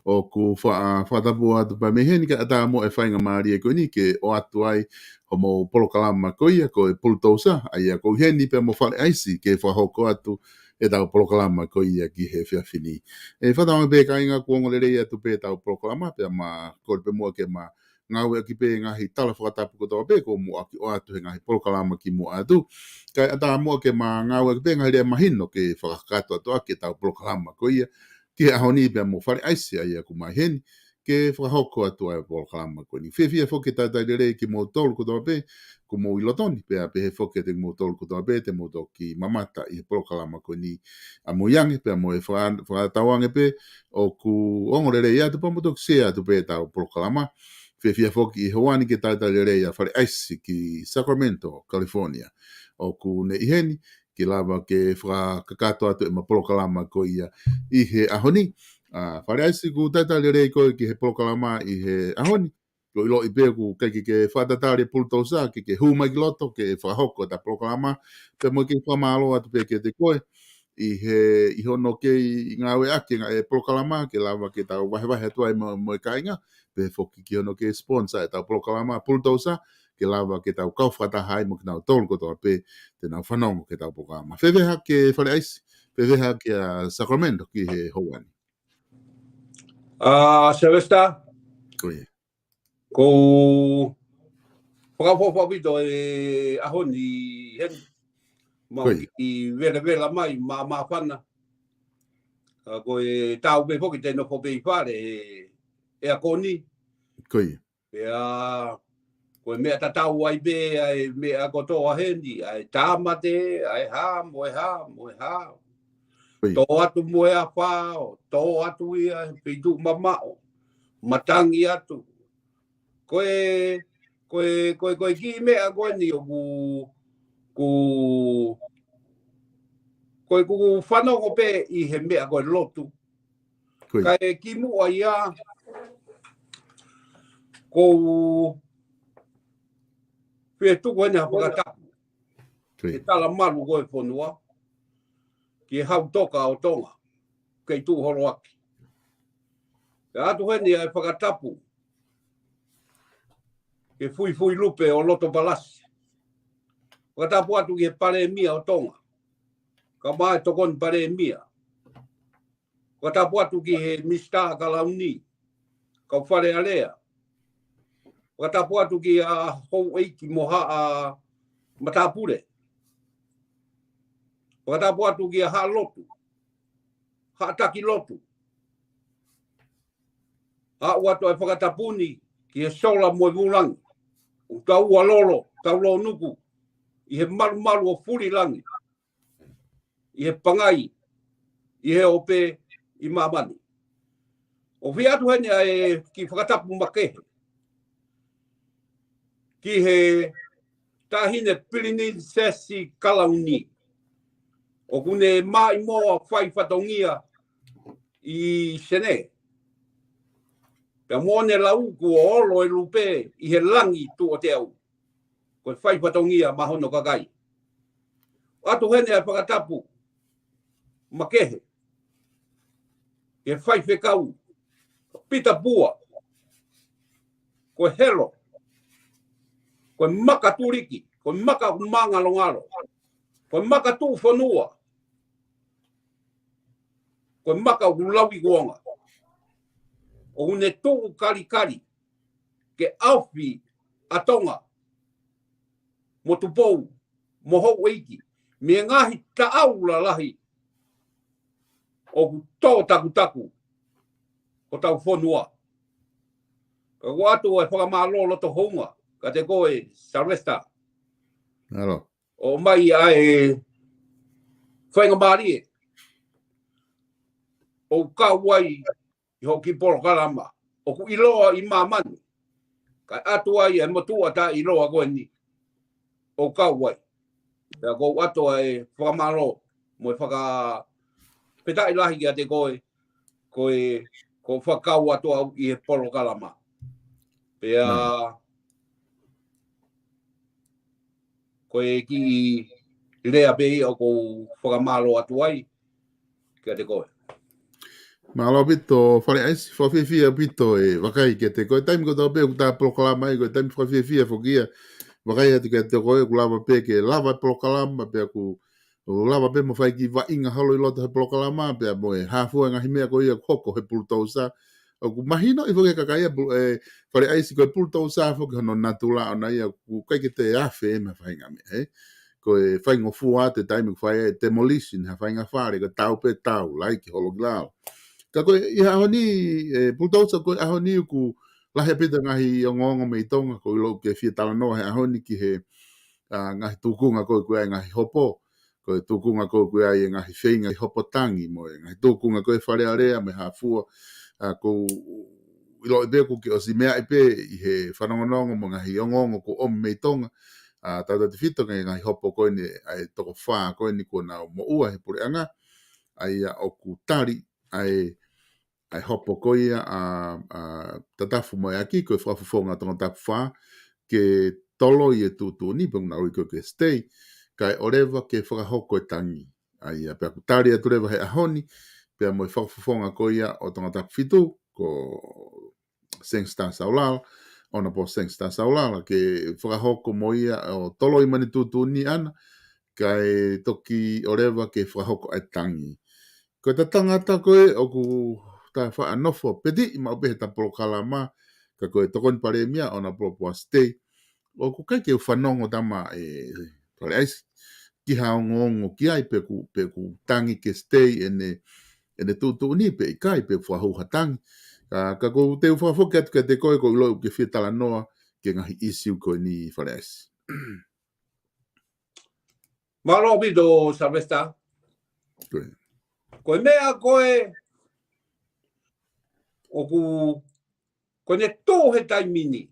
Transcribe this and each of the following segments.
o ku whaatapu atu pa meheni ka ata mo e whainga maari e koe ni ke o atu ai o mo polokalama ko ia ko e BULUTOUSA ai ko heni pe mo FALE AISI ke whahoko atu e tau polokalama ko ia ki he whiawhini. E whatanga pe ka inga kuongo le rei atu pe tau polokalama pe ma kore pe mua ke ma ngau e ki pe ngahi tala whakatapu ko tau pe ko mua ki o atu he ngahi polokalama ki mua atu. Kai ata mua ke ma ngau e ki pe ngahi rea mahino ke whakakato atu ake tau polokalama ko ia ki ahoni pe mo FALE AISI ai ku mai heni ke whahoko atu ai polokalama ko ni. Whiawhia whoke tātai le rei ki mo tolu ko tau pe ko mo ilotoni pe a pe he whoke te mo tolu ko tau pe te mo tau ki mamata i polokalama ko ni a mo yange pe a mo e whakatawange pe o ku ongo le rei atu pa mo toki sea atu pe tau polokalama. Whiawhia whoke i Hawani ke tātai le rei a FALE AISI ki Sacramento, California. O ku ne iheni ki lava ke whakakato atu e ma polokalama ko ia i he ahoni. FALE AISI ku tātai le rei ko ki he polokalama i he ahoni. Ko ilo i peku ke whatatare BULUTOUSA ke huma ki loto ke whahoko ta polokalama pe mo ke whamalo atu pe ke te koe i hono ke i ngā ue ake ngā e polokalama ke lava ke tau wahe atu ai mo e kainga pe whoki ki hono ke sponsor e tau polokalama BULUTOUSA ke lava ke tau kauwhatahai mo ki nau tolu kotoa pe te nau whanongo ke tau polokalama. Whewheha ke FALE AISI, whewheha ke Sacramento ki he Hawani. Sylvester, Koe. ko whakawhawhawito e ahoni hen mau ki vera mai ma whana ko e tau me hoki te no pope i whare e a koni Koe. e a ko mea tatau ai be ai mea kotoa hendi ai tamate ai ha mo ha to atu mo e a whao to atu ia pitu mamao matangi atu koe ki mea koe ni o ku whanongo pe i he mea koe lotu. Kai ki mua ia ko whie tuku hene hapakatapu. E tala maru koe whanua ki hau toka o tonga kei tu horo aki. Ka atu hene ai whakatapu ke fui lupe o loto balasi. Whakatapu atu ki he pare mia o tonga. Ka mai tokon pare mia. Whakatapu atu ki he mista kalauni. Ka whare alea. Whakatapu atu ki a hou eiki moha a matapure. Whakatapu atu ki a ha lotu. Ha taki lotu. Ha watu ai whakatapuni ki he sola moe vulangi. O tau alolo, tau lo nuku. I he maru o furi langi. I he pangai. I he ope i mamani. O whia atu hene ai ki whakatapu makehe. Ki he tahine pirini sesi kalauni. O kune mai moa whai whatongia i sene. Pea mone lau ku o olo e lupe i he langi tu o te au. Koe whai whatongia mahono kakai. Atu hene ai whakatapu makehe. Ke whai whekau. Pita bua. Koe helo. Koe maka turiki. Koe maka mangalongalo. Koe maka tu whanua. Koe maka ulawi kuonga. O une tu kari. Ke awhi atonga. Mo tupou. Mo hou eiki. Me ngahi taula lahi. O tō taku. Ko tau whanua. Ka watu e whakamalo to honga. Ka te koe Sylvester. Alo. O mai ai whainga maari. O kawai i hoki polokalama. O ku iloa i mamani. Ka atu ai e matua ta iloa koe ni. O kawai. Ka ko atu ai whakamalo. Mo whaka petai lahi ki a te koe. Ko whakau atu au i he polokalama. Pea koe ki lea pei o ko whakamalo atu ai ki a te koe. Malo pito fale aisi fia pito e wakai ke te koe taimi ko tau pe ta polokalama ko taimi fia fokia wakai atu ke te koe ku lava pe ke lava polokalama pe ku lava pe mo fai ki va inga halo i loto he polokalama pe mo e hafua ngahi mea ko ia koko he pulutousa o ku mahino i foke kakaia fale aisi ko pulutousa foke hono natula ona ia ku kai ke te afe e me fai ngame he ko e fai ngofua te taimi ku fai demolition ha fai ngafare ko tau pe tau like holo glau ka koe i ahoni pulutousa koe ahoni ku lahe pita ngahi o ngongo me i tonga ko i lo ke fia tala noa he ahoni ki he ngahi tukunga koe koe ai ngahi hopo koe tukunga koe koe ai ngahi whainga i hopo tangi mo e ngahi tukunga koe whare area me hafua ko i lo i beku ki o si mea i pe i he whanongonongo mo ngahi o ngongo ko omi me i tonga tata te fito ngahi hopo koe ni ai toko whaa koe ni ko nao mo ua he pure anga ai o ku tari ai hopo koia tatafu mo aki ko whafufonga tonga tapu wha ke tolo i e tutu ni pang na ko ke stay kai oreva ke whakahoko e tangi ai pe aku tari atu rewa he ahoni pe mo whafufonga koia o tonga tapu fitu ko sengsta saulala ona po sengsta saulala ke whakahoko mo ia o tolo i mani tutu ni ana kai toki oreva ke whakahoko e tangi ko ta tangata koe o ku ta fa anofo pedi ma be ta polokalama ka koe tokon pare mia ona propo stay o ku kai ke fanongo dama pare ais ki haongo ki ai pe ku tangi ke stay ene tu ni pe kai pe fa ho hatang ka ko te fa fo ke te koe ko lo ke fita la noa ke ngahi issue ko ni pare ais Malo bido Silvester. Koe mea koe o ko ne tō he taimini.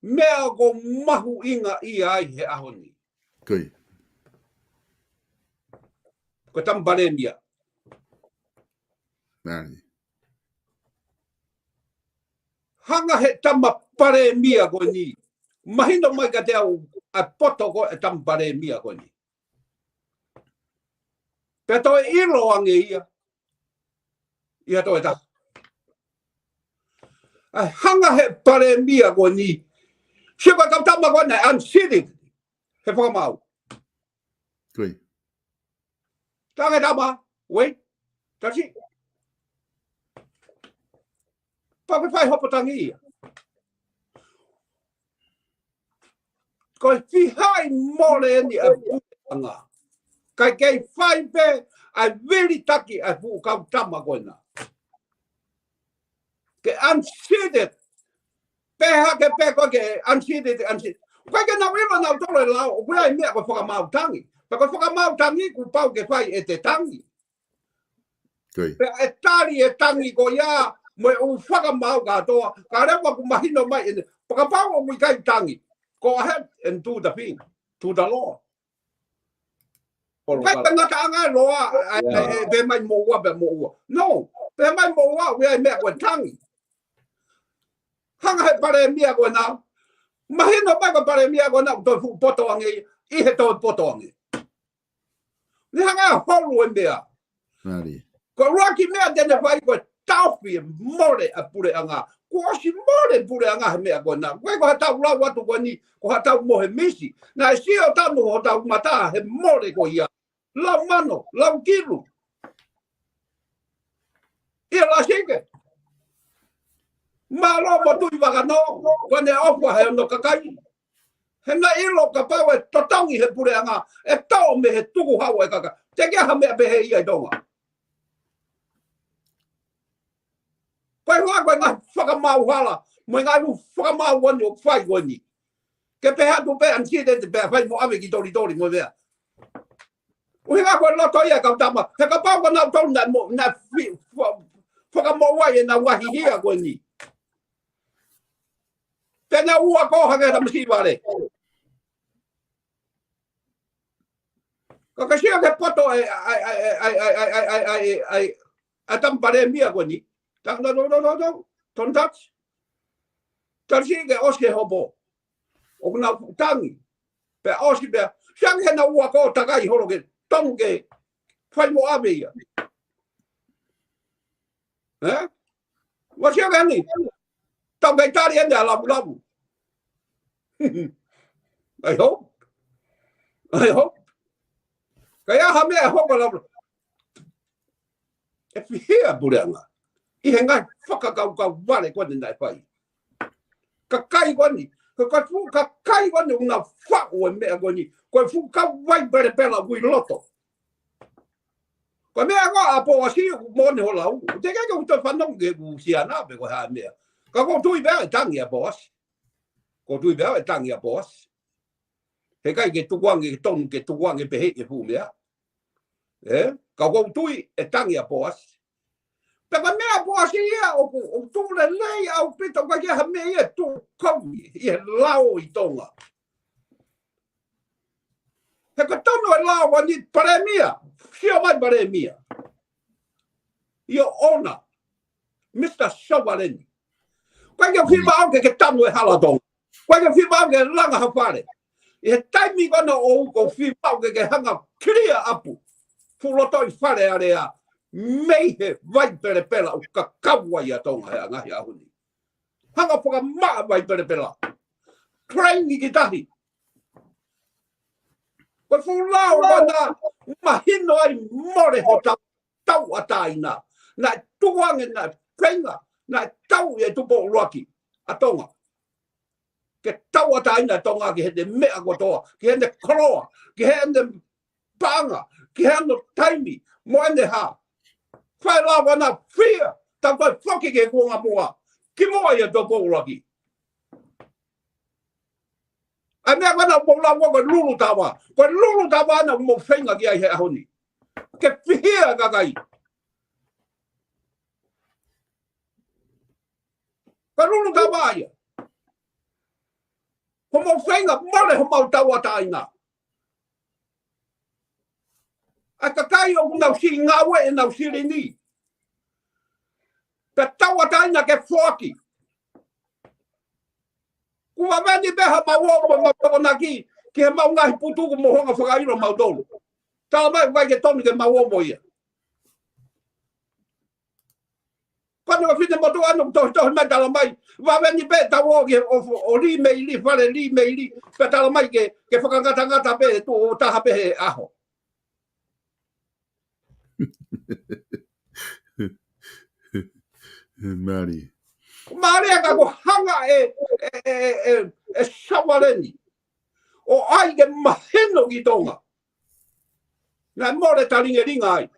Mea ko mahu inga i ai he ahoni. Koe. Ko tambaremia. Nani. Hanga he tama paremia ko ni. Mahino mai ka te au a poto ko e tambaremia ko ni. Pe to e ilo ange ia. Ia to e ta. Hanga he paremia ko ni. Siapa kau tama ko na ansidik. He whakamau. Koe. Tange tama. Wait. Tasi. Pakai fai hopo tangi ia. Ko fihai mole ni a buanga. Kai kei fai pe ai veri taki ai fu kau tama ko na. Ke ansidik. Peha ke pe ko ke ansidik. Koe ke na wima na tolo e lao. Koe ai mea ko whakamau tangi. Pako whakamau tangi ku pau ke fai e te tangi. Koe. Pe e tari e tangi ko ia. Mo e u whakamau katoa. Ka rewa ku mahino mai ene. Pakapau o mui kai tangi. Go ahead and do the thing. To the law. Kai ka ngata anga loa. Pe mai mo ua pe mo ua. No. Pe mai mo ua. We ai mea ko tangi. Hanga he pare mia ko na. Mahino mai ko pare mia ko na. To fu poto ange. I he to poto ange. Ni hanga holu e mea. Nari. Ko roki mea tene vai ko taupi more a pure anga. Ko si more pure anga he mea ko na. Koe ko hatau lau atu ko ni. Ko hatau mo he misi. Na e sio tanu ho tau mata he more ko ia. Lau mano. Lau kilu. Ia la sike. Malo mo tui waka no. Ko ne ofwa he no kakai. He na ilo ka pau e tatangi he pure anga. E tau me he tuku hau e kaka. Te kia ha mea behe ia i donga. Koe hoa koe ngā whakamau hala. Mo ngā ru whakamau wani o whai wani. Ke peha tu pe an sire te peha whai mo ame ki tori tori mo mea. Uhi ngā koe loto ia kau tama. He ka pau ka nau tau na whakamau wai e na wahi hia koe ni. Tēnā ua koha ke tamasi wale. Ka sia ke poto ai tampare mia koe ni. Tak no. Ton touch. Tarsi ke oske hobo. O kuna tangi. Pe oske pe. Sang he na ua ko takai horo ke tonge. Fai mo ame ia. Eh? Wa sia gani. Tau kai tari ende labu. I hope. Kaya hame ho ko labu. E fihia burenga. I henga whakakau wale kwa nai pai. Ka kai wani. Ka fu ka kai wani una whao e mea wani. Ko fu ka wai bere pela ui loto. Ko mea ko apo asi mone ho lau. Te kai ko to whanong ke ku siana pe ko ha mea. Ka ko tui bea tangi a boss. Ko tui bea tangi a boss. He kai ke tukuangi ke tonu ke tukuangi pe he e fu mea. Ka ko tui e tangi a boss. Papa mea boasi ia o tūle lei au pita kwa kia ha mea ia tū kaui ia lao I tonga. He ka tono e lao wani paremia, sio mai paremia. Ia ona, Mr. Sawareni. Kwa kia whima auke ke tanu e hala tonga. Kwa kia whima auke langa hawhare. I he taimi kona o uko whima auke ke hanga clear apu. Fuloto I whare area. Mei he vai pere pela o ka kawa ia tonga hea ngahi ahuni. Hanga whaka maa vai pere pela. Traini ki tahi. Koe whulau wana mahino ai more ho tau ataina. Nai tuange nai penga. Nai tau e tupo uruaki. A tonga. Ke tau ataina tonga ki hende mea kotoa. Ki hende koroa. Ki hende panga. Ki hende taimi. Mo hende haa. Whai la wana whia, ta koe whoki ke kuonga mua. Ki moa ia tō pōraki. A mea wana pōla mua koe lulu tawa. Koe lulu tawa ana mo whenga ki ai he ahoni. Ke whihia kakai. Koe lulu tawa ia. Ho mo whenga mare ho mau tawa taina. A kakai o nau si ngawe e nau siri ni. Pe tawa taina ke whoki. Kua veni beha mawopo mawona ki. Ki he mau ngahi putuku mohonga whakairo mau tolu. Tala mai vai ke tonu ke mawopo ia. Kone wa whine motu anu tohi mai tala mai. Wa veni be tawo ki o li meili, whare li meili. Pe tala mai ke whakangata be tu o taha be he aho. Mari. Mari aka ko hanga e Sawareni. O ai ke maheno ki tonga. Nai more taringe ringa ai.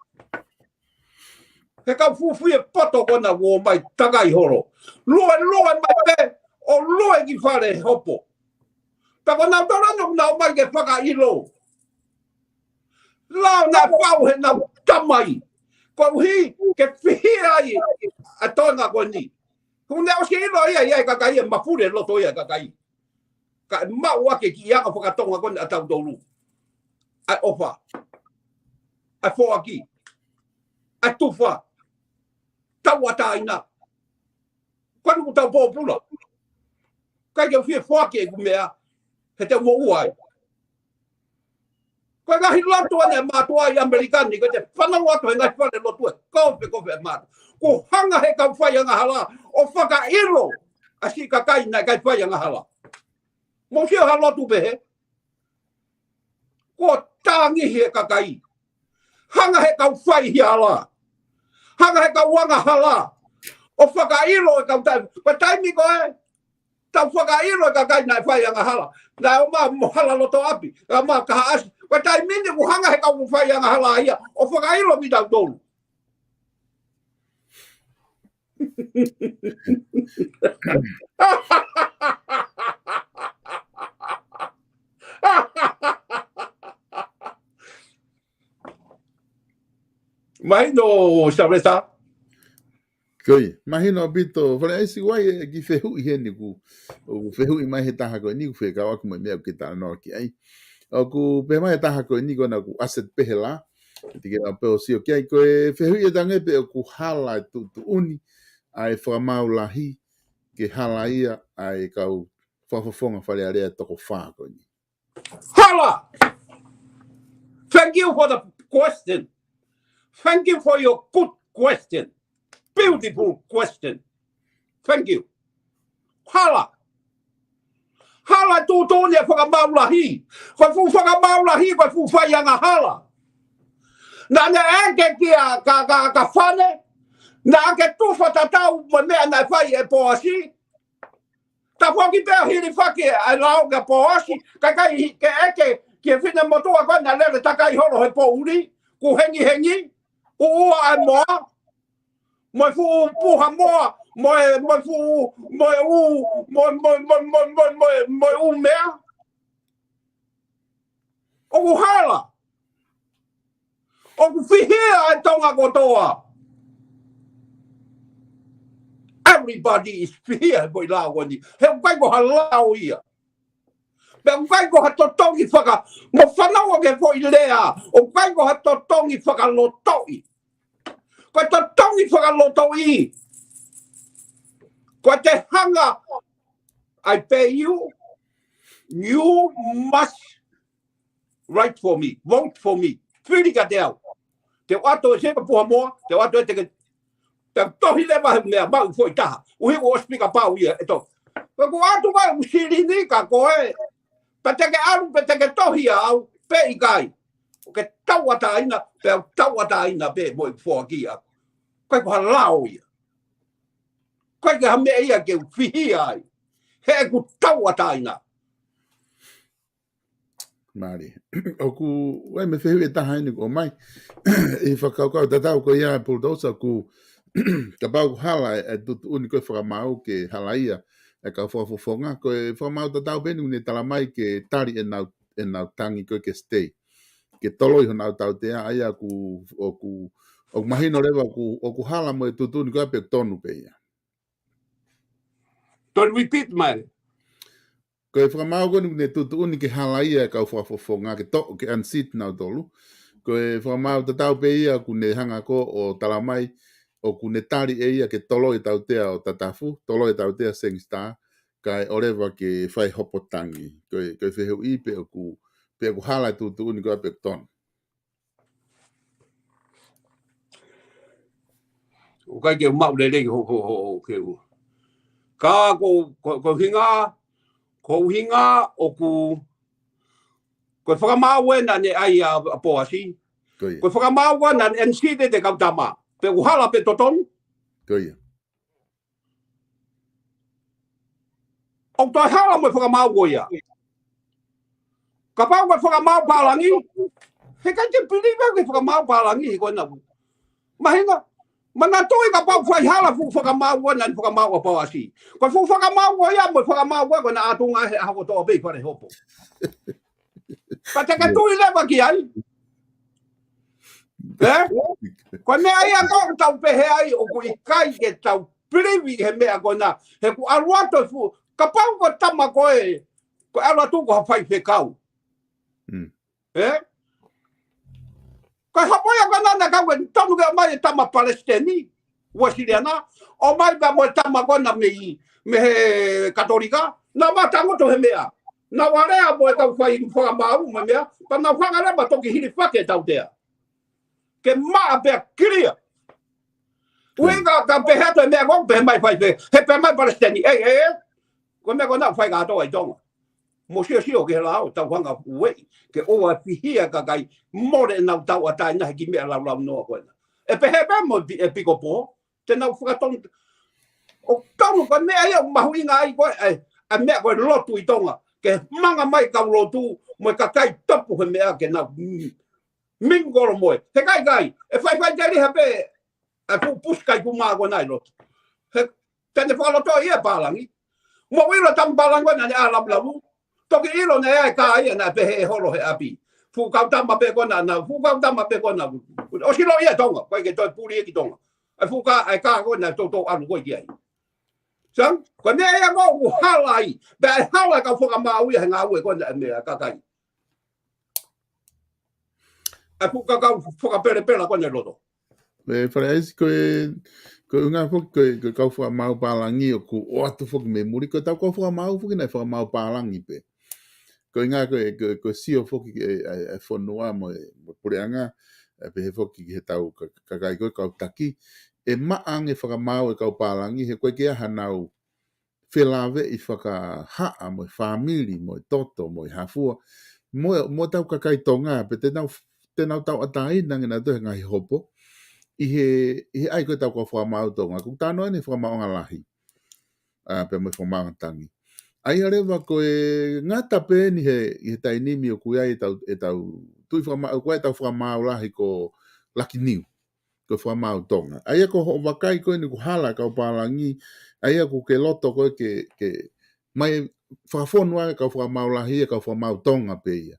He ka fufu e poto kona wo mai takai horo. Lue mai pe o lue ki whare hopo. Ta kona torano na mai ke whaka ilo. Lao na whau he na tamai. Ko hi ke whihia ai a tonga koni. Kune o ske ilo ia kakai e mafure loto ia kakai. Ka mau ake ki ia ka whakatonga koni a tau tolu. Ai ofa. Ai whoaki. Ai tufa. Tau ataina. Kanu ku tau pōpula. Kai ke whie whoaki e kumea. He te mo uai. Koe ngahi lotu ane mātua I Amerikani, koe te whanau atu he ngai whare lotu e kope e mātu. Ko hanga he kau whai anga hala, o whaka iro, a si kakai nai kai whai anga hala. Mo sio ha lotu pehe. Ko tāngi he kakai. Hanga he kau whai hi hala. Hanga he kau wanga hala. O whaka iro e kau taimi. Koe taimi koe, tau whaka iro e kakai nai whai anga hala. Nai o maa mo hala loto api, a maa kaha asi. Koe taimini ku hanga he kau whai anga hala ia, o whaka iro mi tau tolu. Mai no Sabresa. Koi, mahino bito, fale aisi wai e ki whehu I heni ku, o whehu I mai he taha koe ni ku whekau aku mai mea ki tā no ki ai. O ku pe mai he taha koe ni kona ku asset pehe la, te ke peo sio ki ai koe whehu I tange pe o ku hala tu uni, ai whakamau lahi, ke hala ia, ai kau whafafonga fale area toko whaa koe ni. Hala! Thank you for the question. Thank you for your good question. beautiful question. Thank you. Hala. Hala tūtō ne whakamaulahi. Koe fu whakamaulahi, koe fu whaianga hala. Nā ne eke kia ka whane, nā ke tuwha tatau mo mea nai whai e pōasi. Ta whoki pēr hiri whake ai lao ka pōasi, kai ke eke kia whina motoa koe nā lere takai horo he pōuri, ku hengi, ku ua ai moa, moi fu puha moa, moi mea. O ku hala. O ku whihia ai tonga kotoa. Everybody is whihia boi lao wani. He ukai ko halau ia. Pe ukai ko ha totongi whaka. Mo whanawa ke fo i lea. O ukai ko ha totongi whaka lotoi. Ko totongi whaka lotoi. Ko te hanga. I pay you. You must write for me. Vote for me. Whiri ka te au. Te wato e sepa puha moa, te wato e te tohi lewa mea mau fo i taha. Uhi o spika pau ia e to. Ko atu mai usiri ni ka koe. Pa teke aru, pa teke tohi au, pe i kai. O ke tauata ina, pe au tauata ina pe moi fo aki a. Koe ko halau ia. Koe ke hame ia ke whihi ai. He ku tauata ina. Mari. Oku, wai me whehu e taha ina ko mai. I whakaukau tatau ko ia Bullutousa ku ka pau hala e tutu uni koe whakamau ke halaia e ka whafofonga. Koe whakamau tatau penu ne talamai ke tari e nau tangi koe ke stay. Ke tolo iho nau tau tea aia ku oku mahino rewa oku hala mo e tutu uni koe pe tonu pe ia. Don't repeat, man. Ko e whakamau koe ne tutu uni ke halaia e ka whafofonga ke unseat nau tolu. Ko e whakamau tatau pe ia ku ne hanga ko o talamai o ku ne tari e ia ke tolo i tautea o tatafu, tolo i tautea Sengstar, kai orewa ke whai hopotangi. Ko e wheheu i pe o ku hala tutu uni koe pe tonu. O kai ke mau le rei ho ke u. Ka ko hinga o ku ko whakamau e na ne ai a poasi. Ko whakamau e na NC te kautama. Pe uhala pe toton. Koia. O toi hala mo whakamau o ia. Ka pau ko whakamau palangi. He kai te piliwa ke whakamau palangi he koe na. Mahinga. Mana toi ka pau whai hala fu whakamau o na whakamau o poasi. Ko fu whakamau o ia mo whakamau o ko na atunga he hawa toa bei whare hopo. Ka te ka tui lewa ki ai. Ko mea ia ko tau pehe ai o ku i kai ke tau privi he mea ko na. He ku aruato fu. Ka pau ko tama koe. Ko aruatu ko hawhai whekau. Ko hapoia ko nana kau e tonu ke mai e tama Palestini. Wasiriana. O mai ka mo e tama ko na me he katolika. Na matangoto he mea. Na warea mo e kau whai whakamau me mea. Pa na whakarema toki hiri whake tau tea. Ke maa pia kiria. Uinga ka pehato e mea kong pehe mai whai pe. He pe mai Palestini. Ko mea ko na whai ka atoa i tonga. Mo sio ke lao tau hanga wei. Ke oa whihia ka kai more nau tau atai nahi ki mea lau noa koe. E pehe pe mo e piko po. Te nau whakatong. O tonu ko mea ia mahu inga ai koe. A mea koe lotu i tonga. Ke manga mai kau lotu. Mo ka kai tapu he mea ke nau. Mingoro moe. He kai. E whai teri hape. E fu puskai ku maa koe nai lotu. Tene whakalotoa ia palangi. Mo wila tam palangi koe nani a labu. Toki ilo ne ai ka ia na pehe holo he api. Fu kau tama pe kona na. O silo ia tonga. Koe ke toi puri e ki tonga. Fu ka ai ka kona toto anu koe ki ai. Sang, ko ne ia ko halai. Be halai ka whaka mau ia ngā ue kona mea kakai. Fu ka kau whaka pere kona loto. FALE AISI ko unga foki ko kau whakamau palangi o ku o atu foki me muri. Ko tau kau whakamau foki nei whakamau palangi pe. Ko inga ko sio foki e whanua mo pureanga pe he foki he tau kakai koe kau taki e maang e whakamau e kaupalangi he koe kia hanau whelave i whakahaa mo i whamili, mo i toto, mo i hafua, mo tau kakai tonga, pe tenau tau atai nangina tohe ngahi hopo, i he ai koe tau ka whamau tonga, kuk tano ane whamau ngalahi, pe mo i whamau tangi. Ai arewa koe ngata pe ni he tainimi o kuia e tau tui whamau, koe tau whamau lahi ko laki niu, ko whamau tonga. Ai ko ho wakai koe ni ku hala kau palangi, ai ko ke loto koe ke mai whakafonua kau whamau lahi e kau whamau tonga pe ia.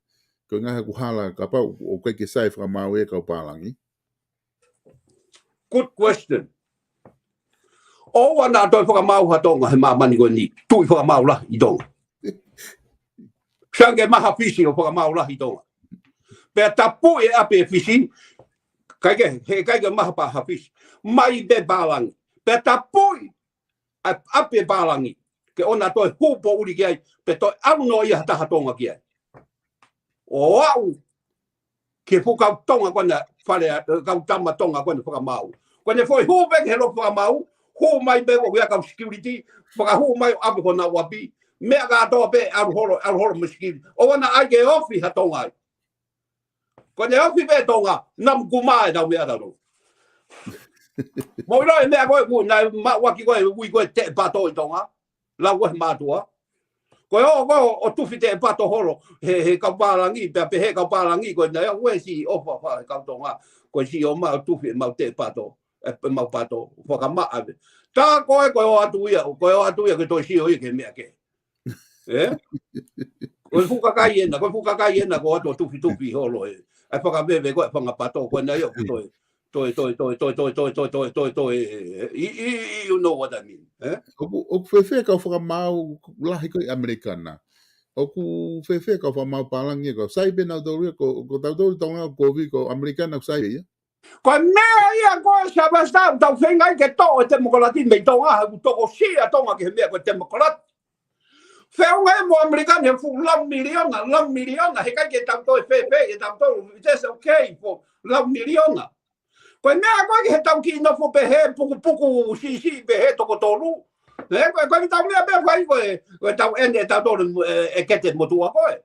Ko ngaha ku hala ka pau o koe ke sai whamau e kau palangi. Good question. O wana toi whakamau ha tonga he mamani koe ni. Tui whakamau la i tonga. Sange maha fisi o whakamau la i tonga. Pea tapu e ape fisi, kaike maha paha fisi. Mai be balangi. Pea tapu e ape balangi. Ke ona toi hupo uri ki ai. Pe toi aruno ia taha tonga ki ai. O au. Ke fukau tonga kona whare, kau tama tonga kona whakamau. Kone foi hupe ke helo whakamau. Hu mai be o kau security, whakahu mai o ape kona wapi. Mea katoa pe aruhoro muskiri. O wana ai ke ofi ha tonga ai. Kone ofi pe tonga, nam kumae tau mea taro. Mo ino e mea koe ku, nai waki koe ui koe te pato i tonga. Lau koe mātua. Koe o tufi te pato horo, he kauparangi, pe he kauparangi, koe nai ue si ofa wha he kautonga. Koe si o mau tufi mau te pato, mau pato, whakamaa ave. Tā koe o atu ia, ke toi si o ia ke mea ke. Koe fukakai ena, koe atu tufi holo e. Ai whakamewe koe whangapato, koe nai o toi. You know what I mean. O whewhe kau whakamau lahi koe Amerikana. O ku whewhe kau whamau palangi ko. Sai pena tauria ko tautori tonga ko vi ko Amerikana sai ia. Koe mea ia koe sabasta tau whengai ke tō e te mokolati mei tonga haku toko sia tonga ke he mea koe te mokolati. Wheunga e mo Amerikana he fu lau miliona, he kai ke tau tō e whewhe, e tau tō, it's okay for lau miliona. Koe mea koe ke he tau ki nofo pe he puku si pe he toko tōru. Koe ki tau mea pe whai koe tau ene tau tōru e kete motua koe.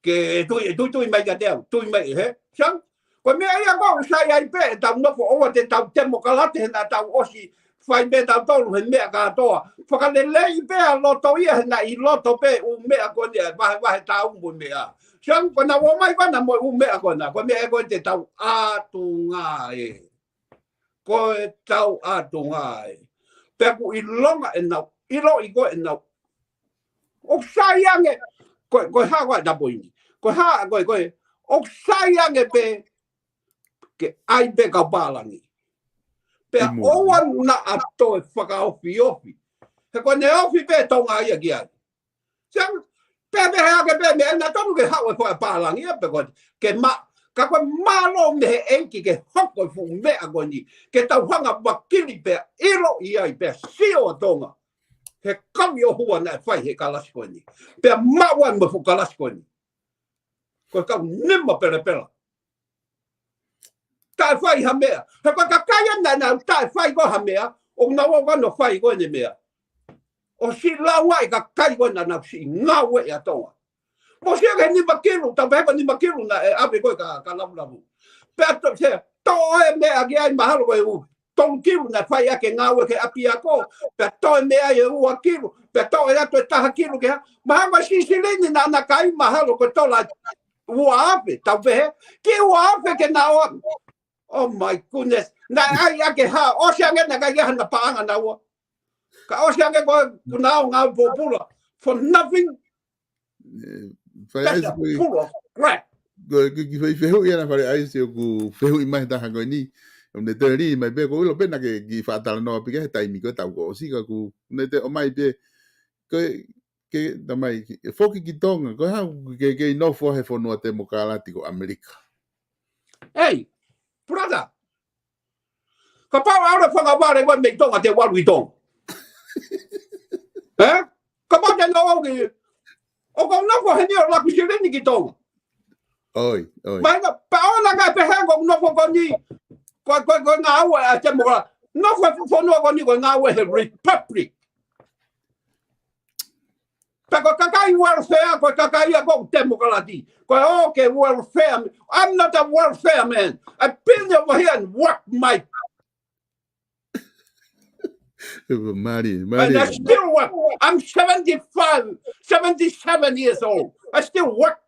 Ke tui mai ka teo, tui mai he. Sang? Koe mea ia koe usai ai pe tau nofo oa te tau temo kalate he na tau osi whai me tau tōru he mea katoa. Whakalelei pe a loto ia he na i loto pe u mea koe nea wahe tau umbu mea. Siang, koe na wamai koe na mo u mea koe na. Koe mea koe te tau atu ngā e. Koe tau atu ngā e. Pea ku i longa e nau. I lo i koe e nau. O saiange. Koe haa koe na poini. Koe haa koe. O saiange pe. Ke ai pe kau pālangi. Pea oa na ato e whakaofi ofi. He koe ne ofi pe tonga ia ki ai. Siang, pepe hea ke pepe, ena tonu ke hau e whae pālangi e pe koe, ke ka koe mālo me he eiki ke hoko e fu mea koe ni, ke tau hanga wakili pe ilo i ai pe sio a tonga, he kami o hua na e whai he kalasi koe ni, pe mawan me fu kalasi koe ni, koe kau nima pere pera. Ta e whai ha mea, he koe ka kaya na ta e whai koe ha mea, o na wano whai koe ni mea. O si lawa i ka kai koe na si ngawe a tonga. Mo si ake ni makiru, tau pehepa ni makiru na e ape koe ka lamu. Pea to e mea ki ai mahalo koe u. Tong kiru na whai ake ngawe ke api ako. Pea to e mea e ua kiru. Pea to e ato e taha kiru ke ha. Mahama sisilini na anakai mahalo koe tola ua ape. Tau pehe. Ki ua ape ke na o. Oh my goodness. Na ai ake ha. O si ange na kai hana paanga na ua. Ka o si ange koe kunao ngā popula. For nothing. That's a full of crap. Ki whehu ia na whare aisi o ku whehu i mahi taha koe ni. Ne te ri mai pe ko ulo pena ke ki whaatala noa pika he taimi koe tau ko o sika ku. Ne te o mai pe koe ke ta mai whoki ki tonga koe hau ke inofo he whanua te mokalati ko Amerika. Hey, brother. Ka pau aura whakaware koe me tonga te waru i tonga. Ka pau te noa ki o kau nofo he ni o laku sirini ki tonga. Oi. Mai ka paona ka pehe ko nofo ko ni. Ko nga wa a te mo no ko no ko ni ko nga wa republic. Ko kakai welfare ko kakai ko democracy. Ko okay welfare. I'm not a welfare man. I've been over here and worked my and I still work. I'm 75, 77 years old. I still work.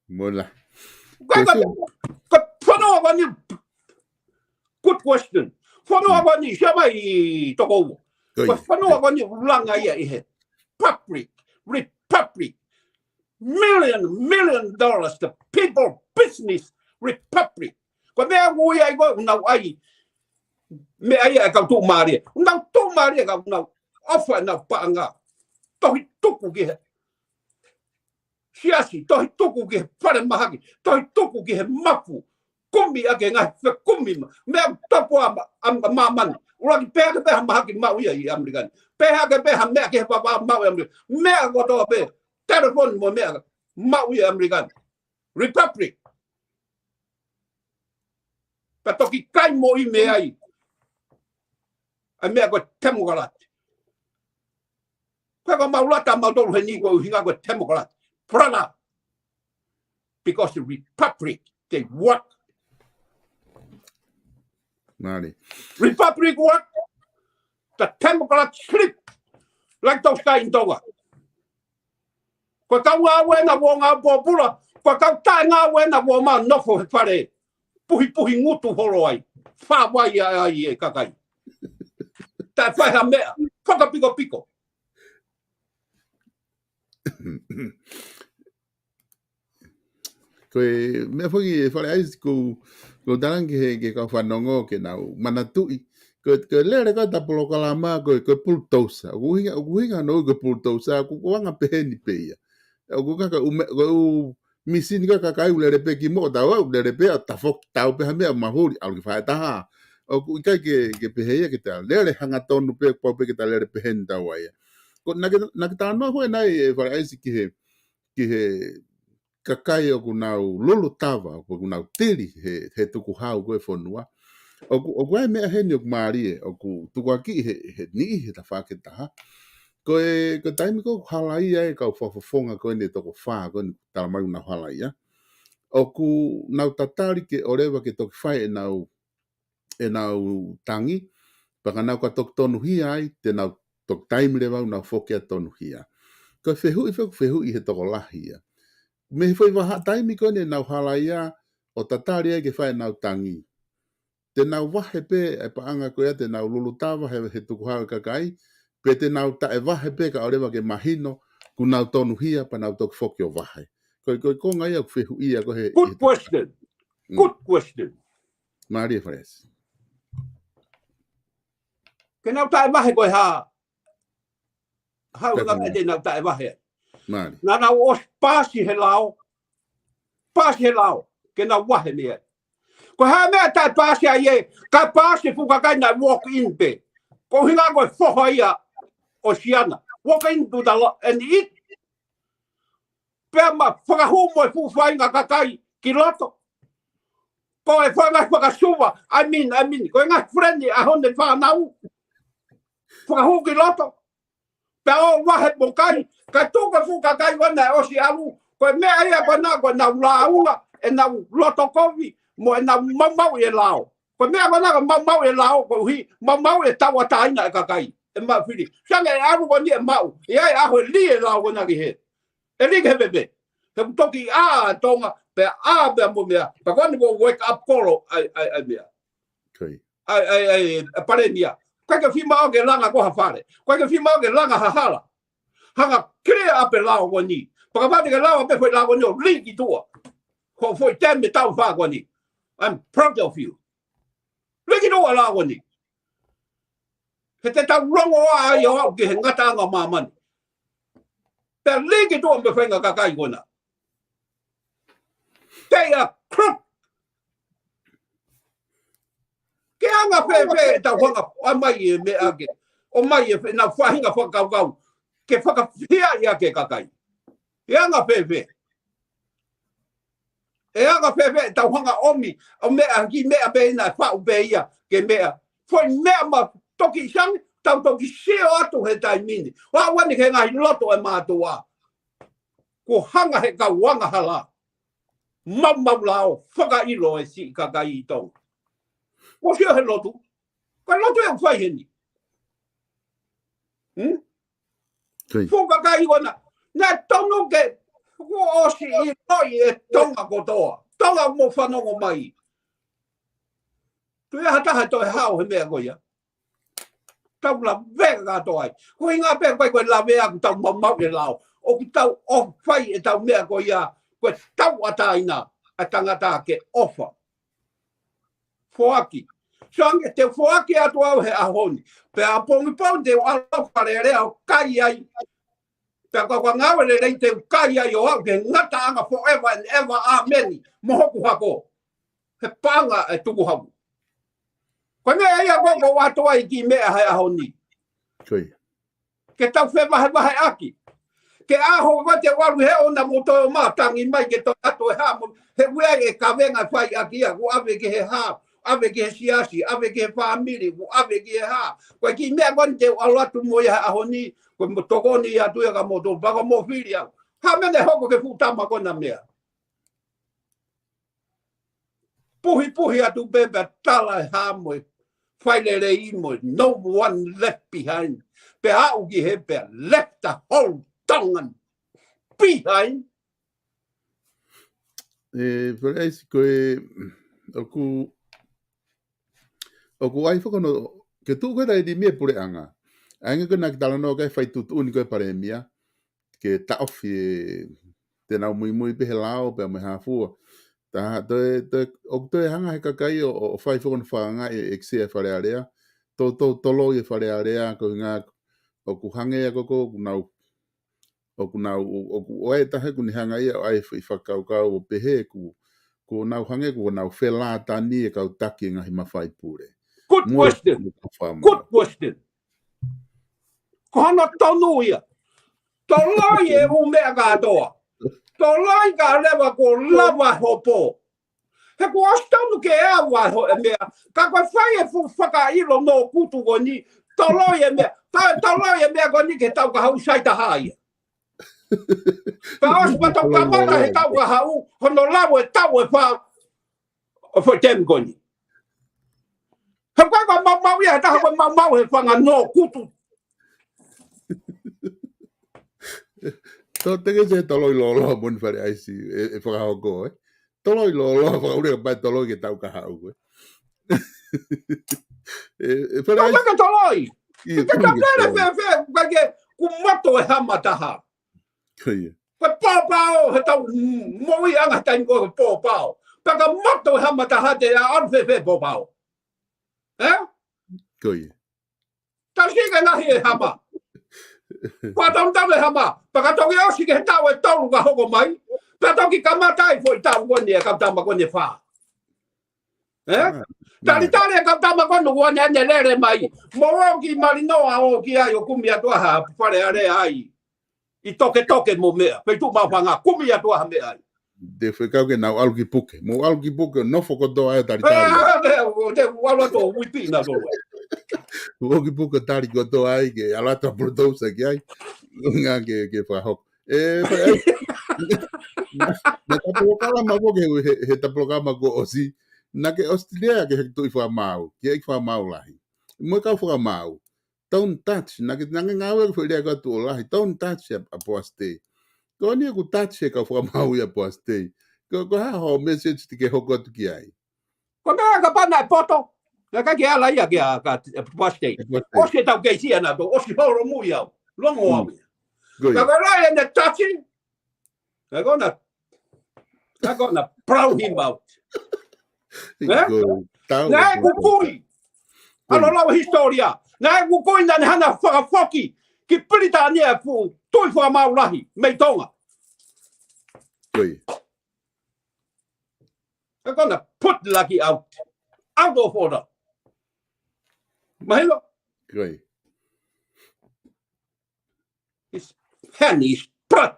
Mola. Good question. Republic. Million dollars. The people business republic. Me ai ka tu mari na tu mari ka na ofa na panga to tuku ke siasi to tuku ke pare mahaki to tuku ke mafu kumi ake nga fe kumi me topo am maman ura ki pe mahaki ma uya i american pe ke me ke papa ma uya me ko to pe telephone mo me ma uya american republic pa to ki kai mo i me ai I got Democrat. Brother, because the Republic, they work. Republic work, the Democrat sleep like those guys in Doga. Kwakawa when a wonga bobula, Kwakata when a woman no for pare, Puhi Mutu Horoi, far why I kakai. That fight a mare, fuck a pico. Koe me foi fale ais ko dalang ke ka fanongo ke nau manatui ko lere ka ta polokalama ko BULUTOUSA uhinga no ko BULUTOUSA ku wanga peheni peia ku ka u misin ka kai lere pe ki mo da wa lere pe ta fok ta pe ha me mahuri al ki fa ta o ku ka ke peheia ke ta lere hanga tonu pe po pe ke ta lere pehen ta wa ya ko na ta no ho na fale ais ki he kakai o kunau lulu tava o kunau tiri he tuku hau koe whanua. O koe mea heni o kumaarie o ku tuku aki he ni he ta whaketaha. Koe taimi ko halai ai kau whafonga koe ne toko whaa koe ni taramau na halai ya. O ku nau tatari ke orewa ke toki whai e nau tangi. Paka nau ka tok tonu hi ai te nau tok taimi rewa nau whokea tonu hi ai. Koe whehui he toko lahi ya. Me foi wa taimi kone nau halaia o tatari ke fai nau tangi. Te nau wahe pe e paanga koea te nau lulutawa he tuku hau kakai, pe te nau ta e wahe pe ka orewa ke mahino ku nau tonu hia pa nau toku whoki o wahe. Ko ngai au whehu ia ko he... Good question. Good question. Maria Fres. Ke nau ta e wahe koe ha. Hau ka me te nau ta e wahe. Mari. Nana os pasi he lao, ke na wahe mea. Ko ha mea tai pasi a ye, ka pasi fuka kai na walk in pe. Ko hinga koe whoho ia o siana. Walk in to the lot and eat. Pea ma whakahumo e fuwhainga kakai ki loto. Ko e whakasuwa, I mean, ko e ngai friendly a honde whanau. Whakahu ki loto. Pea o wahe mokai, ka tuka fuka kai wana o si alu, ko mea ia ko na ulaunga, e na loto kovi, mo e na mamau e lao. Ko mea ko na mamau e lao, ko hi, mamau e tawa taina e kakai, e mau whiri. Sanga e alu ko ni e mau, e ai aho e li e lao ko na ki he. E li ke bebe. He toki a tonga, pe a pe mo mea, pa koni ko wake up call ai mea. Ai pare nia. Koe ke whima o ke langa ko hawhare. Koe ke whima o ke langa hahala. Hanga clear up e lao ko ni. Pakapati ke lao pe foi lao ko ni o liki tua. Ko foi teme tau wha ko ni. I'm proud of you. Liki tua lao ko ni. He te tau rongo a ai o au ke he ngata anga mamani. Pe liki tua me whenga kakai kona. They are crook. Ke anga pe tau whanga a mai e me ake. O mai e na whahinga whakau. Ke whakawhia ia ke kakai. Ke anga pe. e aga fefe tau hanga omi o mea ki mea be na fa be ia ke mea foi mea ma toki sang tau toki seo atu he tai mini wa wani ke ngai loto e matua ko hanga he ka wanga hala mau lao whaka ilo e si ka kai i tau ko seo he lotu ka lotu e whai heni whaka kai wana na tono ke ko osi i noi e tonga kotoa tonga mo whanongo mai tu e hataha toi hao he mea koia tau la vega toi ko inga pe ko la vea tau mau e lao o ki tau o whai e tau mea koia ko tau ataina a tangata ke ofa foaki songe te foaki atu au he ahoni pe a pongi pau te alo whare o kai ai pe a kua ngawe le rei te kai ai o au ke ngata anga forever and ever amen mohoku hako he panga e tuku hamu ko ne ia ko watu ai ki mea he ahoni ke tau whewa he aki ke aho wa te waru he ona moto ma tangi mai ke to ato ha he wea e ka venga fai aki a ko ave ke he ha ave ke siasi ave ke family ko ave ke ha ko ki me kon te alatu mo ya ahoni ko motogoni ya tu ya moto ba ko mo filia ha me ne hoko ke futa ma kona mea puhi atu bebe tala ha mo fai le imo no one left behind pe a u ki he pe left the whole tongan behind FALE AISI koe oku ai whakano ke tū koe rai di mea pure anga ainga koe nak tala no kai whai tutu uni koe pare mea ke taofi e te nau mui pehe lao pe me hafua ta oku toe hanga he kakai o whai whakano whanga e eksea whare area tolo i whare area ko ngā oku hangea koko oku oe tahe kuni hanga ia o ai whakaukau o pehe ko nau hange ko nau whela tani e kau taki ngahi mawhai pure. Good question. Ko hana tonu ia. Tō lai e hu mea kātoa. Tō lai ka lewa ko lava hopo. He ko astanu ke awa ho e mea. Ka koe whai e whaka ilo no kutu ko ni. Tō lai e mea. Tō lai e mea ko ni ke tau ka hau saita haia. Pa ospa tau ka mara he tau ka hau. Hono lawa e tau e wha. O wha tem ko ni. He kwa ka mau ia taha ko mau he whanga no kutu. Tō teke se toloi lolo mun FALE AISI e whakahoko e. Toloi lolo whakaure ka pai toloi ke tau ka hau e. FALE AISI. Tō toloi. Ke ka pere whe ke kumato e hama taha. Koia. Ko pōpao he tau moi anga taini ko pōpao. Pa ka mato e hama taha te a anwhe pōpao. Koia. Ta sika nahi e hama. Kwa tau e hama. Pa ka toki osi ke he tau e tolu ka hoko mai. Pa toki ka matai fo i tau koni e kautama koni e wha. Tari e kautama koni koni ane lere mai. Mo oki marinoa oki ai o kumi atua ha whare are ai. I toke mo mea. Pei tu mawhanga kumi atua ha mea ai. De whekau ke nau aluki puke. Mo aluki puke no whakoto ai tari. Te wala to wipina lolo. Mo aluki puke tari koto ai ke alata BULUTOUSA ki ai. Ngā ke whahok. Na POLOKALAMA ko he POLOKALAMA ko osi. Na ke Australia ke he tui whamau. Ki ai whamau lahi. Mo kau whamau. Don't touch. Na ke ngāwe ko rea katu o lahi. Don't touch a poastei. Ko ni ku touch e ka whamau ia poastei. Ko ha ho message ti ke hoko atu ki ai. Ko mea ka pana e poto. Na ka ke ala ia ka poastei. Osi tau keisi ana to. Osi horo mui au. Longo au. Ka wera e ne touching. They're gonna proud him out. Nā e kukui. Alo lawa historia. Nā e kukui nane hana whakafoki. Ki pirita ania fu tui whamau lahi. Mei tonga. They're gonna put Lucky out. Out of order. Mahilo. His hand is spread.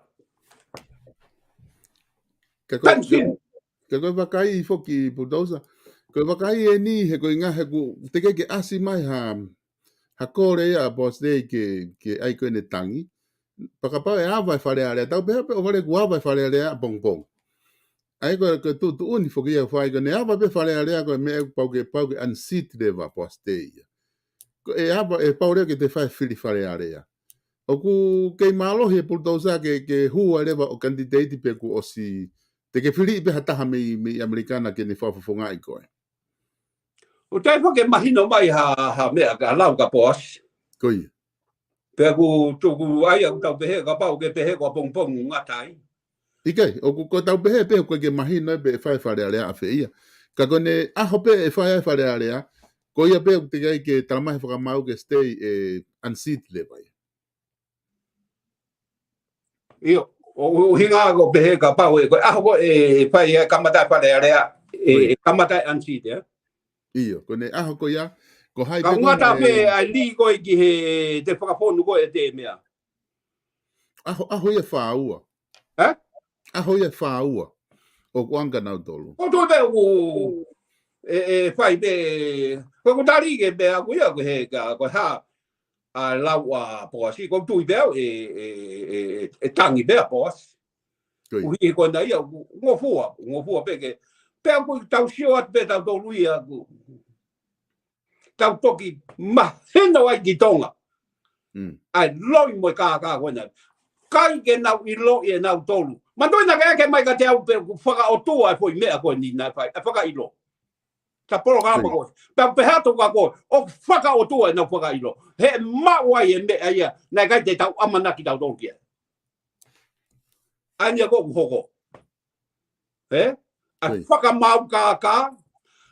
Pension. Ka koe wakai foki Bulutousa. Koe wakai e ni he koe ngahe ku te ke asi mai ha kore ia boss day ke ai koe ne tangi. Pakapau e awa e whare area. Tau peha pe o wale ku awa e whare area pong pong. Ai koe tu uni foki ia whai koe ne awa pe whare area koe me pau ke unseat lewa boss day. E awa e pau rea ke te whai whiri whare area. O ku kei malo he Bulutousa ke hua lewa o candidate pe ku osi te ke whiri pe hataha me Amerikana ke ne whafafonga i koe. O tai whake mahino mai ha mea ka lau ka pos. Koe. Pea ku tuku ai au tau pehe ka pau ke pehe ko pong pong ngatai. Ike, o ko tau pehe koe ke mahino pe whai whare area a whia. Ka kone aho pe e whai whare area, ko ia pe te kai ke talamahe whakamau ke stay unseat lewa. Io, o hinga ko pehe ka pau e koe aho ko e whai kamatai whare area e kamatai ansi te. Iyo, kone aho ko ia, ko hai Ka ngata pe ai li koe ki he te whakaponu koe te mea. Aho ia whaua. Eh? Aho ia whaua. O kuanga nau tolu. O tō pe o whai pe, koe ko tari ke pe a kuia ko he ka koe ha a lau a poasi, ko tui pe e tangi pe a poasi. Uhi ko na ia, ngofua pe ke, pe a koe tau sio at pe tau tolu ia ku. Tau toki maheno ai ki tonga. Ai loi mo ka koe na. Kai ke nau i lo e nau tolu. Mandoi na ke mai ka te au pe whaka o tua e foi mea koe ni nai whai. E whaka i lo. Ta POLOKALAMA koe. Pe hato ka koe. O whaka o tua e nau whaka i lo. He mawai e mea ia. Nai kai te tau amanaki tau tolu kia. Ania ko hoko. He? A whaka mau ka.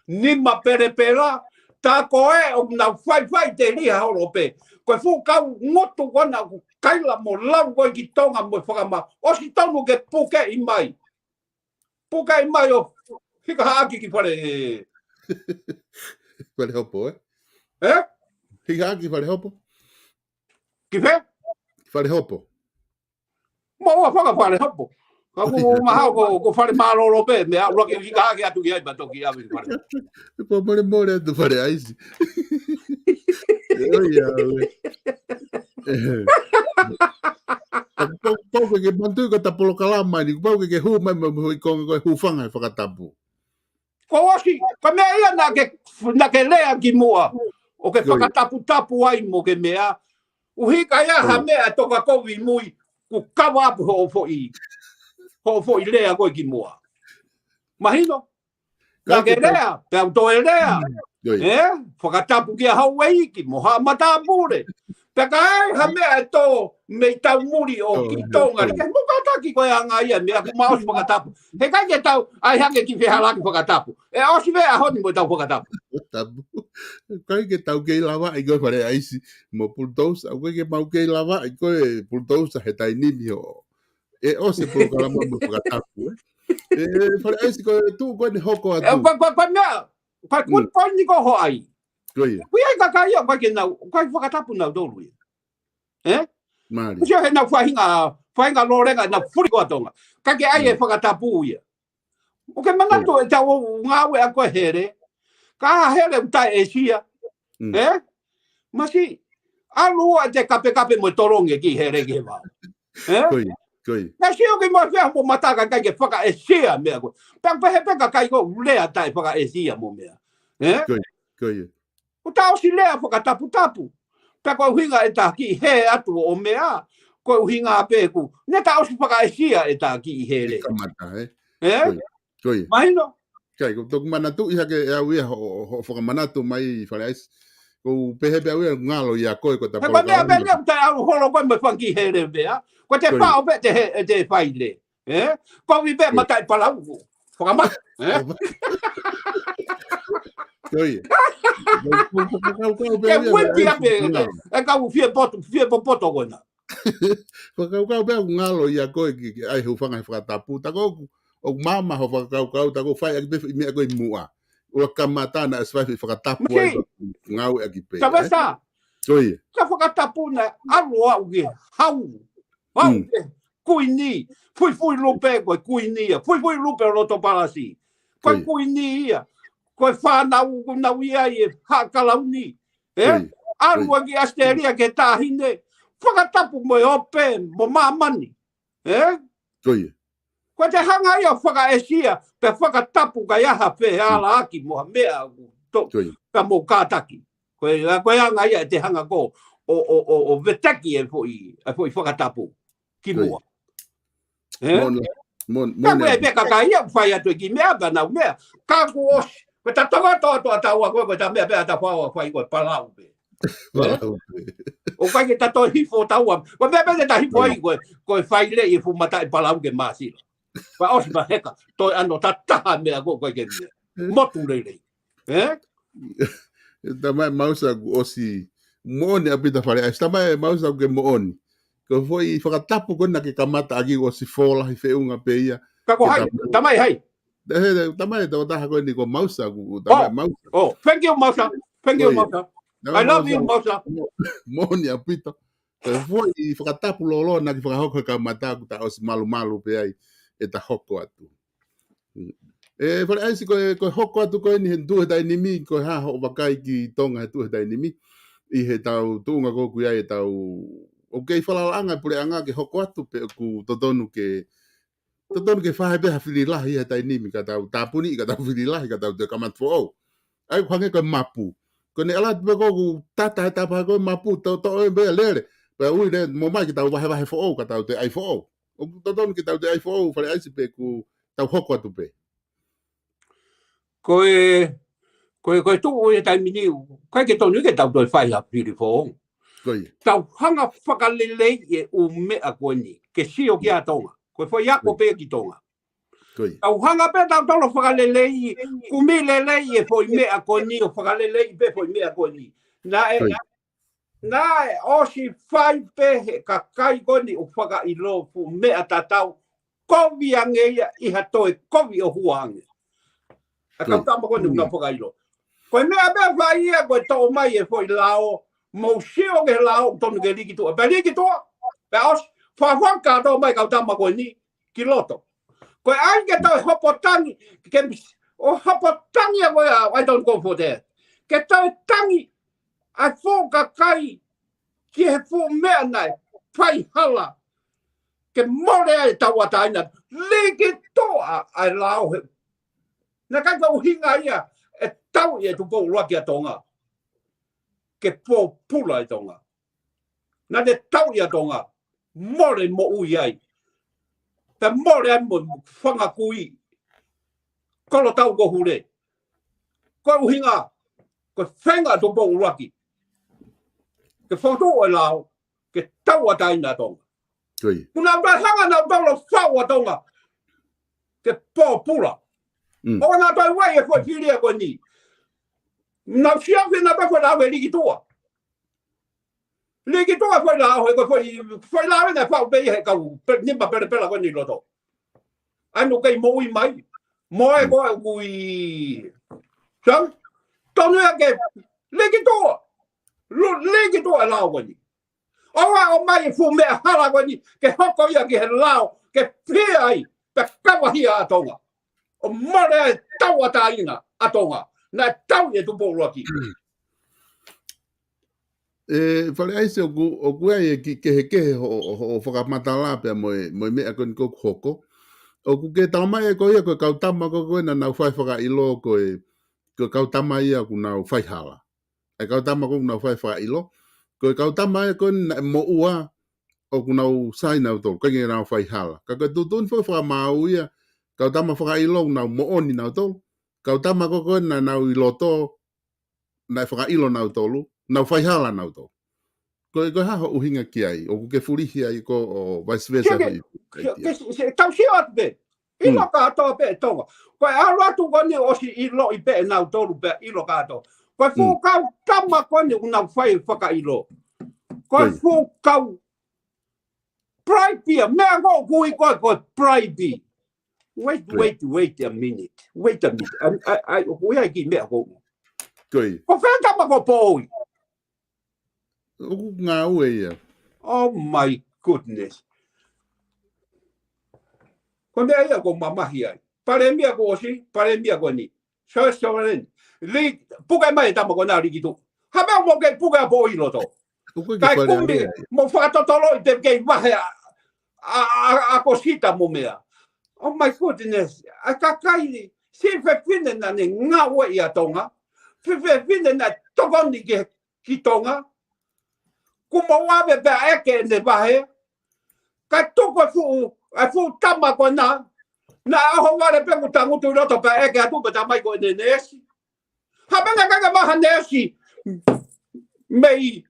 Nima perepera. Ta koe o nau whai te liha horo pe. Koe fu kau ngotu wana kaila mo lau koe ki tonga mo whakama. O si tonu ke puke i mai. Puke i mai o hika haaki ki whare. Whare hopo, eh? Eh? Hika haaki whare hopo? Ki whe? Whare hopo. Mo ua whaka whare hopo. Ka ku mahau ko whare maroro pe. Mea roki hika haaki atu ki ai batoki awi whare. Po more atu whare aisi. Pau ke mantu ka ta POLOKALAMA ni pau ke hu mai mai ko hu fanga whakatapu. Ko osi, ka mea ia na ke lea ki mua. O ke whakatapu ai mo ke mea. Uhika ia ha mea toka kowi mui ku kawa apu ho fo i lea koe ki mua. Mahino? Na ke lea, pe au to e lea. Whakatapu ki a hauei ki moha matapure. Pe ka ai ha mea to me tau muri o ki tonga. Ke mukataki koe anga ia mea ku maosi whakatapu. He kai ke tau ai hake ki whihalaki whakatapu. E osi mea honi mo tau whakatapu. Kai ke tau kei lawa i koe whare aisi mo Bulutousa. Koe ke mau kei lawa i koe Bulutousa he tai nimi o. E ose POLOKALAMA mo whakatapu. E whare aisi koe tu koe ni hoko atu. Koe mea, koe kut ni ko ho ai. Koe. Koe ai kakaia koe ke nau, koe whakatapu nau dolu ia. Eh? Mari. Kusio he nau whahinga lorenga nau furi koa tonga. Kake ai e whakatapu ia. O ke manatu e tau ngawe a koe here. Ka here utai e sia. Eh? Masi, alua te kape mo toronge ki here ke wau. Eh? Koe. Na sio ke mo whea mo mataka kai ke whaka e sia mea koe. Peka kai ko lea tai whaka e sia mo mea. Eh? Koe. O tau si lea whakatapu. Pe koe hinga e tā ki he atu o mea. Koe hinga a pēku. Ne tau si whaka e sia e tā ki he le. Kamata, eh? Eh? Koe. Mahino? Kai, ko toku manatu i hake e au ia ho whakamanatu mai i whare aisi. Ko pehe pe au ia ngalo i a koe ko ta POLOKALAMA. He koe mea tai au holo koe me whanki he le mea. Ko te pao pe te whaile. Eh? Ko vi pe matai palau. Whakamata. Eh? Koe. Ke wiki ape. E kau fie poto koe na. Whakaukau pe au ngalo i a koe ki ai hu whanga i whakatapu. Tako o mama ho whakaukau tako whai aki pe mea koe mua. Ua kamata na eswai whakatapu ai ngau e aki pe. Tawe sa? Koe. Ka whakatapu na aroa uke hau. Hau ke kui ni. Fui lupe koe kui ni. Fui lupe roto palasi. Koe puini ia. Koe whanau nau ia e hakalauni. Arua ki Asteria ke tāhine. Whakatapu mo e ope mo mamani. Koe te hanga ia whakaesia pe whakatapu ka iaha pe ala aki mo mea ka mo kātaki. Koe hanga ia te hanga ko o vetaki e foi whakatapu ki mua. Ka koe peka ka ia whai atu ki mea ka nau mea. Ka ku osi. Koe ta tonga toa taua koe ta mea pea ta whaua whai koe palau pe. O kai ke tato hifo taua. Koe mea pea ta hifo ai koe whai le i fumata i palau ke maasila. Koe osi ma heka. Toi ano ta taha mea koe ke mea. Motu lei. Tamai mausa ku osi mooni apita fale aisi. Tamai mausa ku ke mooni. Ko foi whakatapu kona ke kamata agi osi fola hi whiunga pe ia. Kako hai, tamai hai. Tamai tau taha koe ni ko mausa ku. Tamai mausa. Oh, thank you mausa. Thank you mausa. I love you mausa. Mooni apita. Ko foi whakatapu lolo na ki whakahoko kamata ku ta osi malu pe ai. E ta hoko atu. Fale aisi koe hoko atu koe ni he tuhe tai nimi. Koe haha o wakai ki tonga he tuhe tai nimi. I he tau tuunga koku ia e tau... Okay, whalalaanga pule anga ke hoko atu pe ku totonu ke whahe peha whirilahi ia tai nimi ka tau tāpuni ka tau whirilahi ka tau te kamatfo au. Ai kwange koe mapu. Ko ne ala tupe koku tata he tapa koe mapu tau e bea lere. Pea ui le mo mai ki tau wahe fo au ka tau te ai fo au. O totonu ki tau te ai fo au whale aisi pe ku tau hoko atu pe. Koe tuu e tai miniu. Koe ke tonu ke tau toi whai a whiri fo au. Tau hanga whakalelei e o mea koe ni. Ke sio ki a tonga. Koe whai ako pe ki tonga. Tau hanga pe tau tolo whakalelei. Kumi lelei e whai mea koe ni. O whakalelei pe whai mea koe ni. Nā e osi whai pe he ka kai koe ni o whaka i lo fu mea tatau. Kovi angeia iha toi kovi o huange. A kau tama koe ni una whaka i lo. Koe mea pe whai ia koe tau mai e whai lao. Mo sio ke lao tonu ke liki tua. Pe liki tua. Pe os. Whawhanka tau mai kau tama koe ni. Ki loto. Koe ai ke tau hopotangi. O hopotangi a koe a ai tau kofo te. Ke tau tangi. Ai whoka kai. Ki he who mea nai. Whai hala. Ke more ai tau ataina. Liki tua ai lao he. Na kai kau hinga ia. E tau i e tu kou luaki a tonga. Ke pō pula i tonga. Nā te tau i a tonga, more mo ui ai. Te more ai mo whanga kui. Kolo tau ko hure. Koe uhinga, koe whenga to pō uraki. Ke whoto o lao, ke tau a taina tonga. Kuna wai hanga nā taulo whau a tonga. Ke pō pula. O nā tai wai e whai whiria koe ni. Nā whiawhi nā pēwha nā wai liki toa. Liki toa whai lao he whai lao e nā whau pei he kau nima pera koe ni loto. Ai no kei mo ui mai. Mo e koe ui... Sang? Tonu e ke liki toa. Liki toa lao koe ni. Oa o mai e fu mea hala koe ni. Ke hoko ia ki he lao. Ke pia ai. Pe kawahia a tonga. O more e tau a taina a tonga. Nā tau e tu pōruaki. Whale aise o kua e kehe o whakamatala pia mo mea koe ni koku hoko. O ku ke tau mai e koe ia koe kautama koe na nau whai whaka ilo koe kautama ia ku nau whai hala. E kautama koe nau whai whaka ilo. Koe kautama e koe na mo ua o ku nau sai nau tō. Koe nge nau whai hala. Ka koe tutun whaka mau ia kautama whaka ilo nau mo oni nau tō. Kautama koe na nau i loto, nai whaka ilo nau tolu, nau whaihala nau tolu. Koe haho uhinga ki ai, o kuke furihi ai ko o vice versa. Tau sio atu pe, ilo kātoa pe tonga. Koe alu atu kone osi ilo i pe nau tolu pe ilo kātoa. Koe fukau tama kone unau whai whaka ilo. Koe fukau praipia, mea ko kui koe praipi. Wait a minute. Wait a minute. We are getting there. Go. Oh my goodness. Quando é go mama here. Paremia ko si, paremia ko ni. So rin. Puga mai tama ko na ligitu. Haba mo kay puga po ilo to. Kay kumbi mo whakatotolo I te kei wahe a kosita mo mea. Oh my goodness. A kakai si whine na ne ngawa I a tonga. Whine na tokoni ki tonga. Kuma wawe pe eke ne wahe. Kai toko fu tama ko na. Na aho wale pe kutangu tu roto pe eke atu pe tamai ko ne nesi. Habanga kaka maha nesi. Mei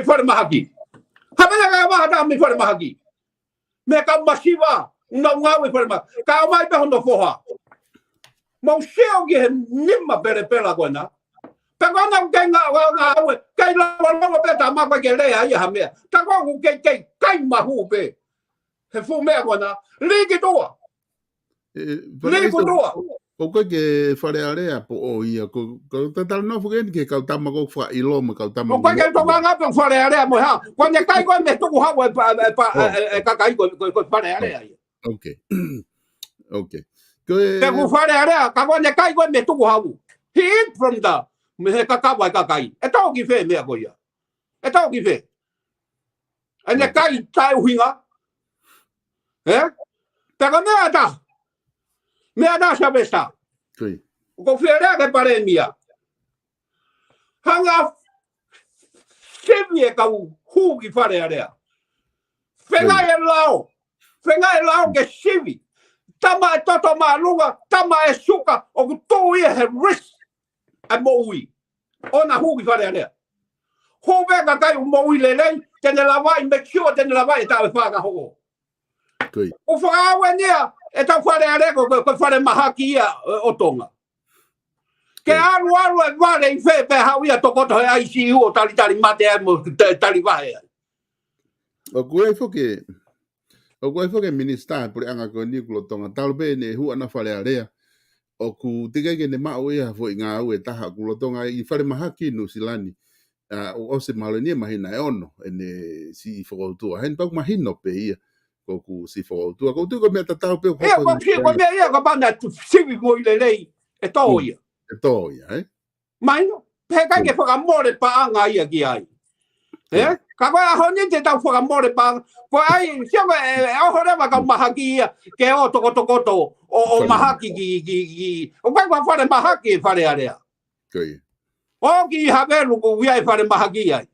fare mahagi. Habanga kaka maha da me fare mahagi. Me ka masiva una ngawe fare ma. Ka mai pe hondo foha. Mau sheo ge nima bere pela kona. Pe kona kenga ngawe kai lo pe tama ko ke le ai ha me. Ta ko ku ke kai mahu pe. He fu me kona. Ligi toa. Ligi toa. O ke whare area po o ia, ko tatala no fugen ke kau tama ko wha ilo mo kau tama. O ke tonga nga pe whare area mo ha. Ko ne kai ko me tuku ha ka kai ko whare area. Okay. Okay. Pe ku whare area ka ko ne kai ko me tuku ha. He eat from the me he ka wai ka kai. E tau ki fe me ko ia. E tau ki fe. E ne kai tai huinga. Pe ko me ata. Me ada sabesta. Ko fere ke pare mia. Hanga sevie ka hu ki fare area. Fenga e lao ke sivi. Tama e toto malunga, tama e suka o ku to ia he risk. A moui. Ona hu ki fare area. Ho ve ka kai moui lele, tene la vai make sure tene la vai ta fa ka ho. O fa wa nia e ta fare area ko fare mahaki ia o tonga. Ke alu e wale I fe pe hau ia tokoto he ICU o tali mate e mo tali wahe. O kue foke minista pure anga ko ni kulo tonga talo be ne hu ana whare area. O ku tige ne mao ia fo inga au e taha kulo tonga I whare mahaki no silani. O se malenia mahina e ono ene si whakautua. Hen pau mahino pe ia. Ko ku si whakautua. Ko tu ko mea tatau pe hoko. Ko mea ia ka bana sivi mo I lelei e tō ia. E tō ia, Mai no. Pe kai ke whakamore pa anga ia ki ai. Ka koe aho ni te tau whakamore pa anga. Ko ai, siapa e aho rewa ka mahaki ia ke o toko o mahaki ki. O kai kwa whare mahaki e whare area. Koe. O ki haveru ko wia e whare mahaki ai.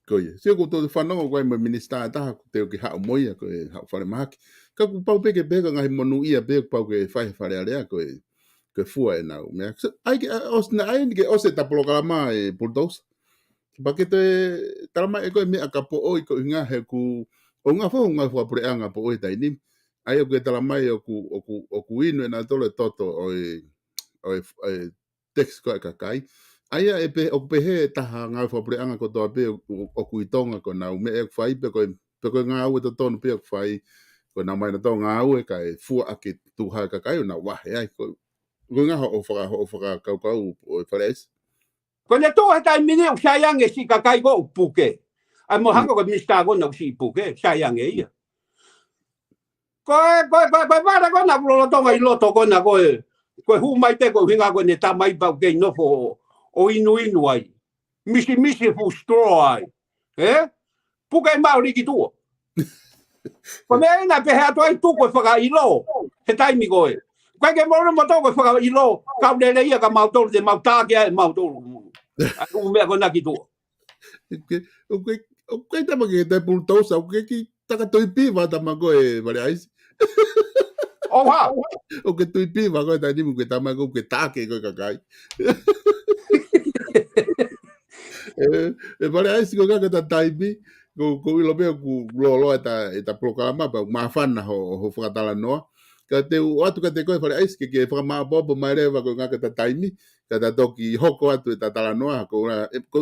Koe. Sia ko tō whanonga koe mo minista taha ko teo ki hao moia koe hao whare mahaki. Ka ku pau peke peka ngahi monu ia peke pau ke whare area koe. Ke fua e nau. Ai ke osna ai ni ke ose ta POLOKALAMA e BULUTOUSA. Ba ke te talama e koe mea ka po oi ko inga he ku o nga fo nga fo pure anga po oi tai ni. Ai o ke talama e o ku ino e na tole toto o text ko ka kai. Ai e pe o pe he taha nga fo pure anga ko to pe o ku itonga ko na me e fai pe ko nga o to ton pe fai ko na mai na to nga o e kai fua ake tu ha ka kai na wa ai ko Runga ho ofara kau o FALE AISI. Ko ne tō he tai mine o sayang e si kakai ko upuke. Ai mo hanga ko mista ko na si upuke, sayang e ia. Ko wara ko na lo tonga I loto ko na ko hu mai te ko hinga ko ne tamai pau ke no fo o inu ai. Misi fu straw ai. Puke mauri ki tu. Ko me ina pe ha to ai tu ko whaka ilo. He tai mi ko Kai ke moro mo to ko whaka ilo, kau lele ia ka mautoro te mautake ai mautoro. Aku mea ko naki tu. Okay, tama ke te BULUTOUSA, okay ki taka tuipi wa tama ko e FALE AISI. Oh ha. Okay tuipi wa ko e tani mo ke tama ko ke take ko kakai. FALE AISI ko ka taipi ko ilo pe ku lo eta POLOKALAMA pa mafana ho whakatala noa. Ka te atu ka te koe FALE AISI ke whakamabobo mai rewa ko ngā ka taimi, ka ta toki hoko atu e ta talanoa, ko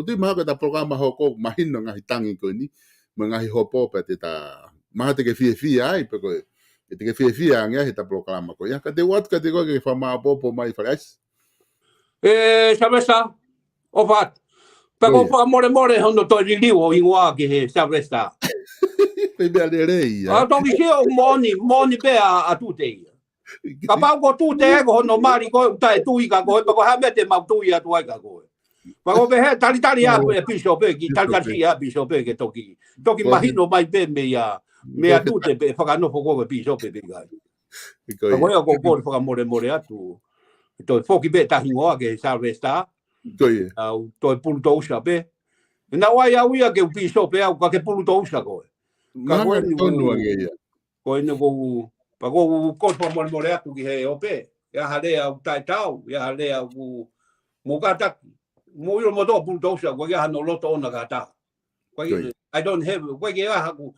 tui maha ko ta POLOKALAMA hoko mahino ngahi tangi ko ni, ma ngahi hopo pa te ta, maha te ke fia ai, pe koe, te ke fia angia he ta POLOKALAMA ko, ka te atu ka te koe ke whakamabobo mai FALE AISI. Sabesa, o pat. Peko whakamore hono to riliu o ingoa ki he sabesa. Bea le rei. Toki se o moni be a tute. Ka pau ko tute ko no mari ko tai tui ka ko pa ko ha mete mau tui a tuai ka ko. Pa ko be he tali a piso be ki tali a piso be ke toki. Toki mahino mai be me a tute be fa no fo ko piso be ga. Ka ko ko fa more atu. To foki be ta hingoa ke sa resta. Au to pulutousa be. Na wai au ia ke piso be au ka ke pulutousa ko. Ka ko ni ko ni ko pa ko fa more atu ki he ope. Ya hale au tai tau, ya hale au mo kata mo yo mo do pulutousa ko ya no loto ona kata. Ko I don't have ko ke ha ku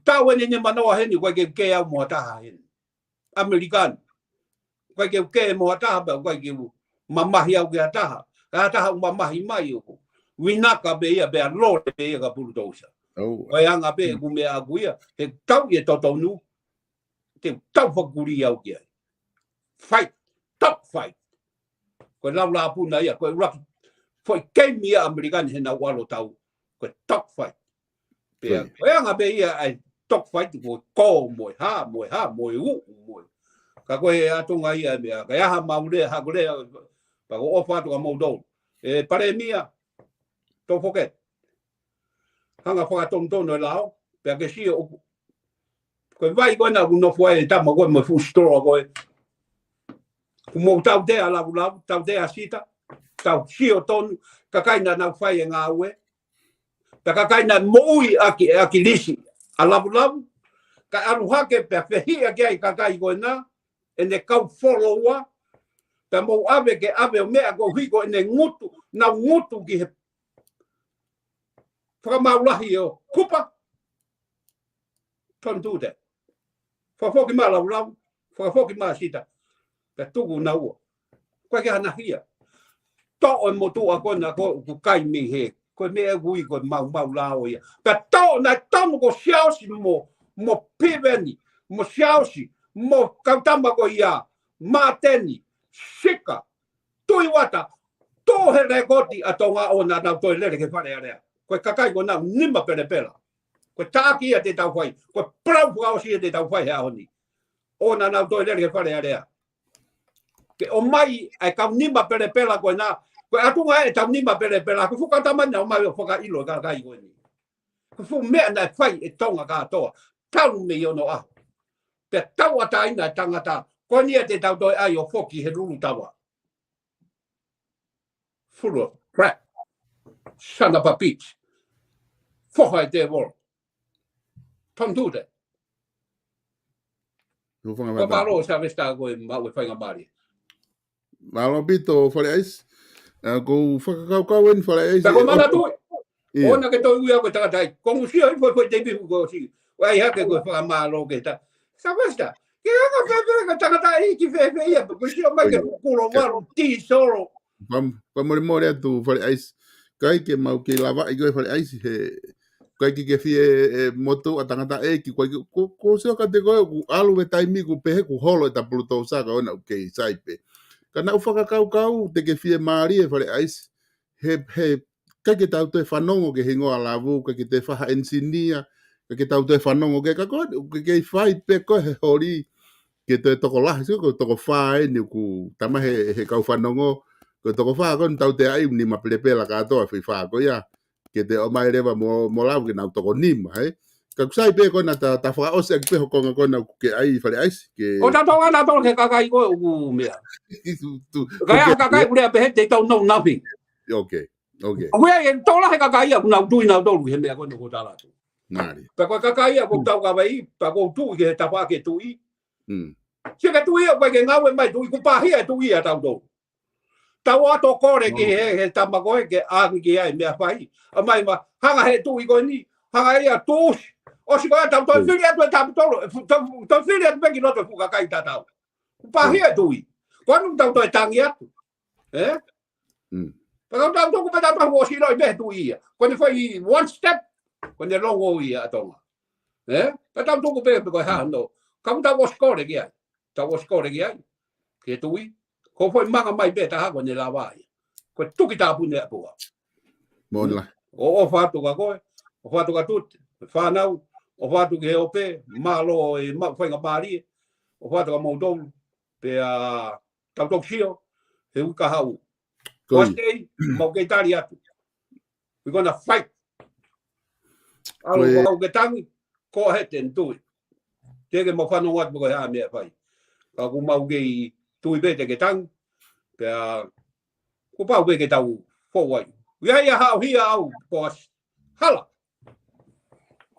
ta we ni manoa he ni ko ke au mo ta he. American ko ke mo ta ba ko ke mamahi au ke ta. Ka ta mamahi mai ko. Winaka be ia be lo be ia ka pulutousa. Wai anga be ku me aguia he tau e totonu te tau fakuri au kia. Fight, top fight. Ko la puna ia ko rock foi game ia American he na walo tau ko top fight. Be wai anga be ia ai top fight ko mo u mo. Ka ko e atunga ia be ka ia ha maule ha gole pa ko ofa to mo do. E pare mia don't forget. Hanga whakatonto no lao, pia ke si o ko vai ko na no foi ta mo ko mo fu store ko. Ku mo tau te ala la tau te asita, tau si o ton ka kaina na fai nga we. Ta ka kaina moi aki lisi. Ala la ka alu hake pe fehi ake ka kai ko na ene kau followa. Ta mo ave ke ave me ko hi ko ene ngutu na ngutu ki whakamaulahi o kupa tontu te. Whawhoki maa lau, whawhoki maa sita. Te tuku na ua. Koe ke hana hia. Tō o motu a kona ko kai mi he. Koe mea gui koe mau lao ia. Pe tō na tamu ko siausi mo piveni. Mo siausi. Mo kautama ko ia. Mateni. Sika. Tui wata. Tō he rekoti a tonga o na nau toi lere ke whare area. Koe kakai ko nau nima pera. Koe tāki a te tau whai. Koe prau pukao si a te tau whai hea honi. O na nau toi lere ke whare area. Ke o mai ai kau nima pera koe nā. Koe atunga e tau nima pera. Koe whukatamana o mai o whaka ilo kakai koe ni. Koe whu mea nai whai e tonga katoa. Tau me ono aho. Pe tau ata ina tangata. Koe ni a te tau toi ai o whoki he ruru tawa. Full of crap. Son of a bitch. Whohai te woro. Tontu te. Ko maro sa vesta koe mau e whainga mari. Malo bito FALE AISI. Ko whakakau en FALE AISI. Tako mana tui. Ona ke toi uia koe takatai. Kongu sia i foi te bihu ko si. Wai hake koe whakamaro ke ta. Sa vesta. Ke anga whewere ka takatai ki whewe ia. Ko sia mai ke kulo waru ti soro. Pamore atu FALE AISI. Kai ke mau ke lava i koe FALE AISI he kai ke fie moto atangata ki ko se ka te ko alu ve taimi ku pehe ku holo ta Bulutousa ka ona ke saipe kana u whakakau te ke fie mari FALE AISI he kai ke tau te whanongo ke hingo alavu kai ke te whaha ensinia kai ke tau te whanongo ke kako ke whai pe ko he hori ke te toko lahi ko toko whae ni ku tama he kau whanongo ko toko wha kon tau te ai ni mapelepela ka toa whi wha ko ia ke te o mai rewa mo lau ke nau toko nima he ka kusai pe kona ta wha ose ak peho konga kona ke ai FALE AISI ke o ta tonga na tolo ke kakai ko u mea kaya kakai ule pe te tau no nothing okay we e tola he kakai ku nau tui nau tolu he mea ko no tala tu nari pe ko kakai ku tau ka vai pa ko tu ke ta pa ke tui se ke tui ko ke ngau mai tui ku pa hia tui a tau do tau ato kore ki he tamagoe ke angi ai mea whai. A mai ma, hanga he tui ko ni, hanga ia tūs. O si koe tau toi whiri atu e tapu tolo, toi whiri atu peki noto fuka kai tatau. Pahia tui. Koe nuk tau toi tangi atu. Pakau tau toku pe tau o si roi mehe tui ia. Koe ne whai one step, koe ne longo ia atonga. Pa tau toku pe koe hano. Kau tau o skore ki ai. Tau o skore ki ai. Ke tui. Ko foi manga mai beta ha ko ne lawai. Ko tuki ta pune apua. Monla. O fatu ka koe. O fatu ka tut. Fa nau o whātu ke ope, malo e whainga mārie, o whātu ka mautolu, pe a tautok sio, he uka hau. One day, mau kei tari atu. We're gonna fight. Alo ko hau ke tangi, ko hete and do it. Tege mau whanu watu ko hea mea whai. Ka ku mau kei tui pete ke tangi, pe a ku pau pe ke tau whawai. Ia ia hau hia au, boss. Hala.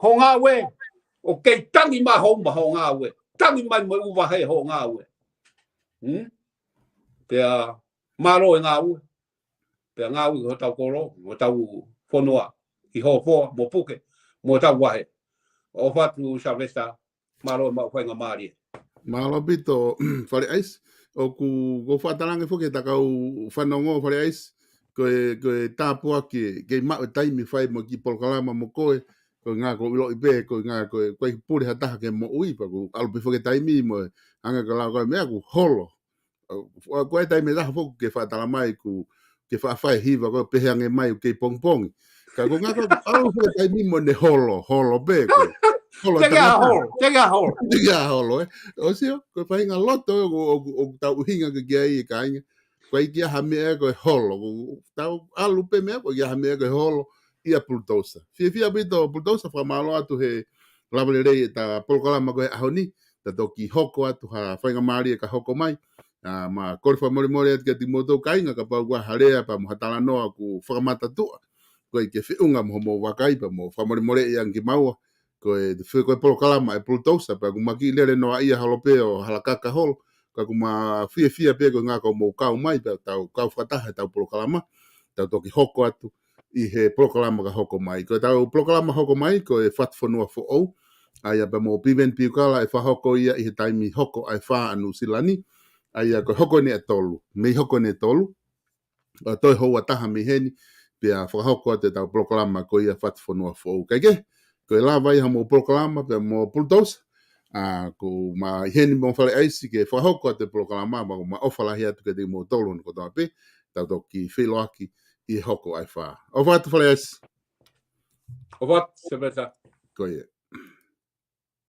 Ho ngā we, o kei tangi ma homba ho ngā we. Tangi mai mo uwa hei ho ngā we. Pea maro e ngā we. Pea ngā we ho tau koro, mo tau whanua. I ho fōa, mo puke, mo tau wahe. O whatu Sylvester, maro e mau whainga mārie. Malo pito, whare aisi. O ku whatarangi whuke takau whanongo whare aisi. Koe tāpua ke mau taimi whai mo ki Polokalama mo koe. Ko ngā ko ilo ipe, ko ngā koe puri hataha ke mo uipa, ko alupi whuke taimi mo anga ka lau koe mea ku holo. Koe taimi raha whuku ke whataramai ku ke whawhai hiva koe peheange mai ke pongpongi. Ka ko ngā koe alu whuke taimi mo ne holo pe koe. Tega holo, O sio, koe whainga loto o tau hinga ke kia i ka inga. Koe kia hamea koe holo, tau alu pe mea koe kia hamea koe holo. Ia BULUTOUSA. Fia pito BULUTOUSA whamalo atu he lavale rei ta Polokalama koe ahoni. Ta toki hoko atu ha whainga maari e ka hoko mai. Ma kore whamore atu kia timotou kainga ka pau kua harea pa muhatala noa ku whakamata tua. Koe ke whiunga mo wakai pa mo whamore i anki maua. Koe Polokalama e BULUTOUSA pa kumaki lere noa ia halope o halakaka holo. Ka kuma fia pe koe ngā ko mo kau mai pa tau kau whataha tau Polokalama. Tau toki hoko atu. I he Polokalama ka hoko mai. Ko tau Polokalama hoko mai, ko e whatwhanua who'ou. Aia pa mo piven piukala e whahoko ia i he taimi hoko ai wha anu silani. Aia ko hoko ne tolu. Mei hoko ne tolu. Toi hoa taha mi heni. Pia whahoko te tau Polokalama ko ia whatwhanua who'ou. Kaike, ko e lawa iha mo Polokalama pia mo BULUTOUSA. Ko ma heni mo FALE AISI ke whahoko te Polokalama. Ma ofalahi atu ke te mo tolu no kotoa pe. Tau toki whiloaki. I hoko ai wha. O whātu FALE AISI. O whatu, Sylvester. Ko ia.